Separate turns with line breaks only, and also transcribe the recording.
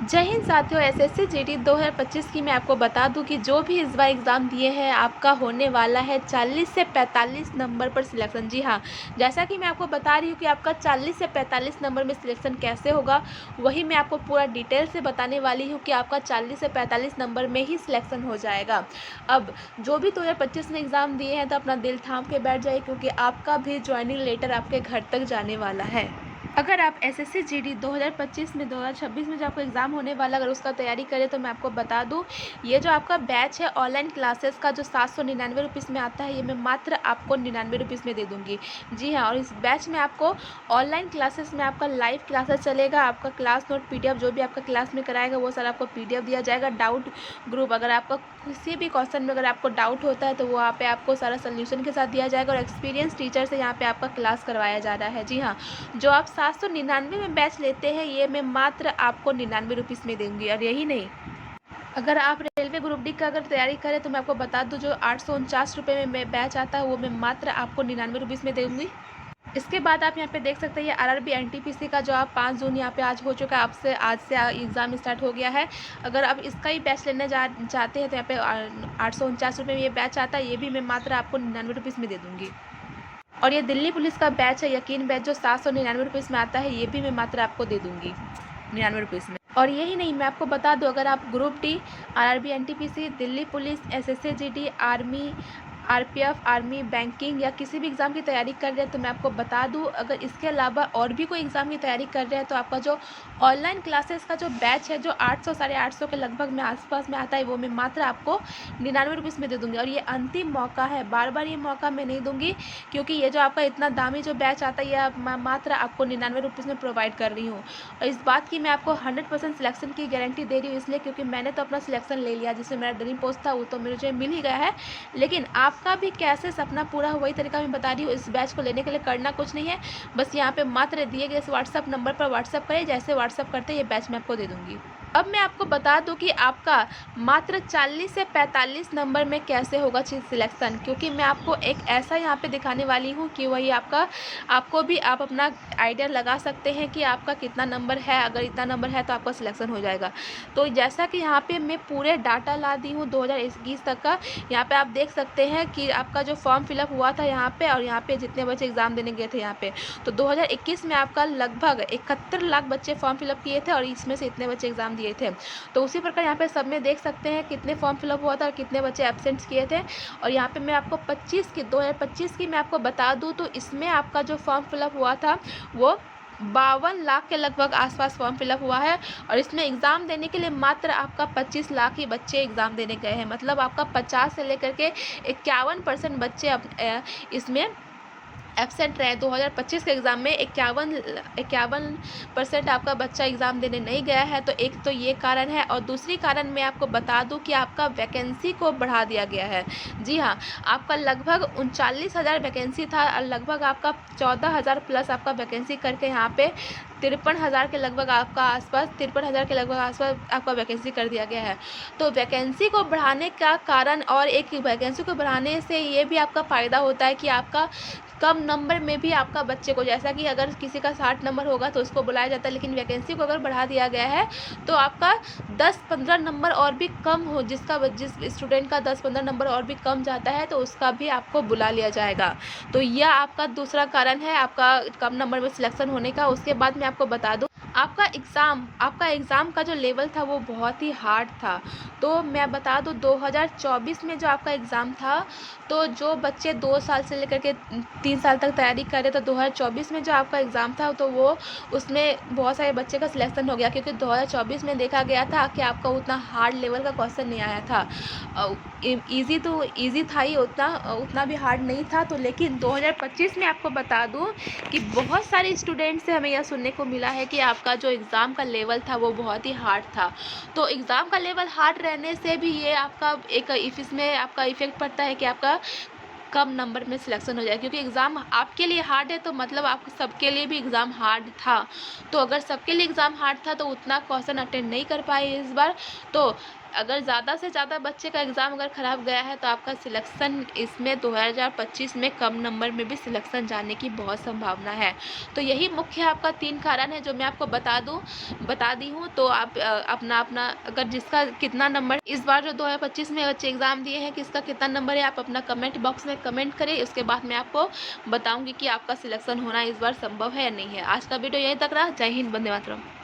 जय हिंद साथियों, SSC GD 2025 की मैं आपको बता दूं कि जो भी इस बार एग्ज़ाम दिए हैं आपका होने वाला है 40 से 45 नंबर पर सिलेक्शन। जी हाँ, जैसा कि मैं आपको बता रही हूँ कि आपका 40 से 45 नंबर में सिलेक्शन कैसे होगा, वही मैं आपको पूरा डिटेल से बताने वाली हूँ कि आपका 40 से 45 नंबर में ही सिलेक्शन हो जाएगा। अब जो भी 2025 में एग्ज़ाम दिए हैं तो अपना दिल थाम के बैठ जाइए, क्योंकि आपका भी ज्वाइनिंग लेटर आपके घर तक जाने वाला है। अगर आप एसएससी जीडी 2025 में 2026 में जो आपको एग्ज़ाम होने वाला, अगर उसका तैयारी करें तो मैं आपको बता दूं, ये जो आपका बैच है ऑनलाइन क्लासेस का जो 799 रुपीज़ में आता है, ये मैं मात्र आपको 99 रुपीज़ में दे दूंगी। जी हाँ, और इस बैच में आपको ऑनलाइन क्लासेस में आपका लाइव क्लासेस चलेगा, आपका क्लास नोट पीडीएफ जो भी आपका क्लास में कराएगा वो सारा आपको पीडीएफ दिया जाएगा। डाउट ग्रुप, अगर आपका किसी भी क्वेश्चन में अगर आपको डाउट होता है तो वो वहाँ पे आपको सारा सोल्यूशन के साथ दिया जाएगा, और एक्सपीरियंस टीचर से यहाँ पे आपका क्लास करवाया जा रहा है। जी हाँ, जो आप 799 में बैच लेते हैं ये मैं मात्र आपको 99 रुपीज़ में दूंगी। और यही नहीं, अगर आप रेलवे ग्रुप डी का अगर तैयारी करें तो मैं आपको बता दूं, जो 849 रुपये में बैच आता है वो मैं मात्र आपको 99 रुपीज़ में दूंगी। इसके बाद आप यहाँ पे देख सकते हैं आरआरबी एनटीपीसी का जो आप 5 जून यहाँ पे आज हो चुका है, आपसे आज से एग्ज़ाम स्टार्ट हो गया है। अगर आप इसका ही बैच लेना चाहते हैं तो यहाँ पे 849 रुपये में ये बैच आता है, ये भी मैं मात्र आपको 99 रुपीज़ में दे दूँगी। और ये दिल्ली पुलिस का बैच है, यकीन बैच, जो 799 रुपीज़ में आता है, ये भी मैं मात्र आपको दे दूँगी 99 रुपीज़ में। और यही नहीं, मैं आपको बता दूं, अगर आप group D, RRB NTPC, Delhi police, SSC GD, army, RPF, army, banking या किसी भी एग्ज़ाम की तैयारी कर रहे हैं तो मैं आपको बता दूं, अगर इसके अलावा और भी कोई एग्ज़ाम की तैयारी कर रहे हैं तो आपका जो ऑनलाइन क्लासेस का जो बैच है, जो 800 साढ़े 800 के लगभग में आसपास में आता है, वो मैं मात्र आपको 99 रुपीज़ में दे दूँगी। और ये अंतिम मौका है, बार बार ये मौका मैं नहीं दूँगी, क्योंकि ये जो आपका इतना दामी जो बैच आता है ये मैं मात्र आपको 99 रुपीज़ में प्रोवाइड कर रही हूँ। और इस बात की मैं आपको 100% सिलेक्शन की गारंटी दे रही हूँ, इसलिए क्योंकि मैंने तो अपना सिलेक्शन ले लिया, जिसमें मेरा ड्रीम पोस्ट था वो तो मुझे मिल ही गया है। लेकिन आपका भी कैसे सपना पूरा हो, वही तरीका मैं बता रही हूँ। इस बैच को लेने के लिए करना कुछ नहीं है, बस यहाँ पे मात्र दिए गए इस व्हाट्सअप नंबर पर व्हाट्सअप करें, जैसे व्हाट्सअप करते ये बैच मैं आपको दे दूँगी। अब मैं आपको बता दूं कि आपका मात्र 40 से 45 नंबर में कैसे होगा सिलेक्शन, क्योंकि मैं आपको एक ऐसा यहाँ पे दिखाने वाली हूँ कि वही आपको भी आप अपना आइडिया लगा सकते हैं कि आपका कितना नंबर है। अगर इतना नंबर है तो आपका सिलेक्शन हो जाएगा। तो जैसा कि यहाँ पे मैं पूरे डाटा ला दी हूँ 2021 तक का, यहाँ पे आप देख सकते हैं कि आपका जो फॉर्म फिलअप हुआ था यहाँ पे, और यहाँ पे जितने बच्चे एग्ज़ाम देने गए थे यहाँ पे, तो 2021 में आपका लगभग 71 लाख बच्चे फॉर्म फिलअप किए थे, और इसमें से इतने बच्चे एग्ज़ाम दिए थे। तो उसी प्रकार यहाँ पे सब में देख सकते हैं कितने फॉर्म फिलअप हुआ था और कितने बच्चे एब्सेंट किए थे। और यहाँ पे मैं आपको 2025 की मैं आपको बता दूँ, तो इसमें आपका जो फॉर्म फिलअप हुआ था वो 52 लाख के लगभग आसपास फॉर्म फिलअप हुआ है। और इसमें एग्ज़ाम देने के लिए मात्र आपका 25 लाख ही बच्चे एग्ज़ाम देने गए हैं, मतलब आपका 50 से लेकर के 51% बच्चे इसमें एब्सेंट रहे। 2025 के एग्ज़ाम में 51% आपका बच्चा एग्ज़ाम देने नहीं गया है। तो एक तो ये कारण है, और दूसरी कारण मैं आपको बता दूं कि आपका वैकेंसी को बढ़ा दिया गया है। जी हाँ, आपका लगभग 39,000 वैकेंसी था, और लगभग आपका 14,000 प्लस आपका वैकेंसी करके यहाँ पे 53,000 के लगभग आपका आसपास 53,000 के लगभग आसपास आपका वैकेंसी कर दिया गया है। तो वैकेंसी को बढ़ाने का कारण, और एक वैकेंसी को बढ़ाने से ये भी आपका फ़ायदा होता है कि आपका कम नंबर में भी आपका बच्चे को, जैसा कि अगर किसी का 60 नंबर होगा तो उसको बुलाया जाता है, लेकिन वैकेंसी को अगर बढ़ा दिया गया है तो आपका 10-15 नंबर और भी कम हो, जिस स्टूडेंट का 10-15 नंबर और भी कम जाता है तो उसका भी आपको बुला लिया जाएगा। तो यह आपका दूसरा कारण है आपका कम नंबर में सिलेक्शन होने का। उसके बाद मैं आपको बता दूं, आपका एग्ज़ाम का जो लेवल था वो बहुत ही हार्ड था। तो मैं बता दूं, 2024 में जो आपका एग्ज़ाम था, तो जो बच्चे 2 साल से लेकर के 3 साल तक तैयारी कर रहे थे, 2024 में जो आपका एग्ज़ाम था तो वो उसमें बहुत सारे बच्चे का सिलेक्शन हो गया, क्योंकि 2024 में देखा गया था कि आपका उतना हार्ड लेवल का क्वेश्चन नहीं आया था। ईज़ी तो ईज़ी था ही, उतना भी हार्ड नहीं था। तो लेकिन 2025 में आपको बता दूं कि बहुत सारे स्टूडेंट से हमें यह सुनने को मिला है कि आपका जो एग्ज़ाम का लेवल था वो बहुत ही हार्ड था। तो एग्ज़ाम का लेवल हार्ड रहने से भी ये आपका इसमें आपका इफ़ेक्ट पड़ता है कि आपका कम नंबर में सिलेक्शन हो जाए, क्योंकि एग्ज़ाम आपके लिए हार्ड है तो मतलब आप सबके लिए भी एग्ज़ाम हार्ड था। तो अगर सबके लिए एग्ज़ाम हार्ड था तो उतना क्वेश्चन अटेंड नहीं कर पाए इस बार। तो अगर ज़्यादा से ज़्यादा बच्चे का एग्ज़ाम अगर ख़राब गया है तो आपका सिलेक्शन इसमें 2025 में कम नंबर में भी सिलेक्शन जाने की बहुत संभावना है। तो यही मुख्य आपका 3 कारण है जो मैं आपको बता दी हूँ। तो आप अपना अगर जिसका कितना नंबर इस बार जो 2025 में बच्चे एग्ज़ाम दिए हैं किसका कितना नंबर है, आप अपना कमेंट बॉक्स में कमेंट करें। उसके बाद मैं आपको बताऊँगी कि आपका सिलेक्शन होना इस बार संभव है या नहीं है। आज का वीडियो यहीं तक रहा। जय हिंद, वंदे मातरम।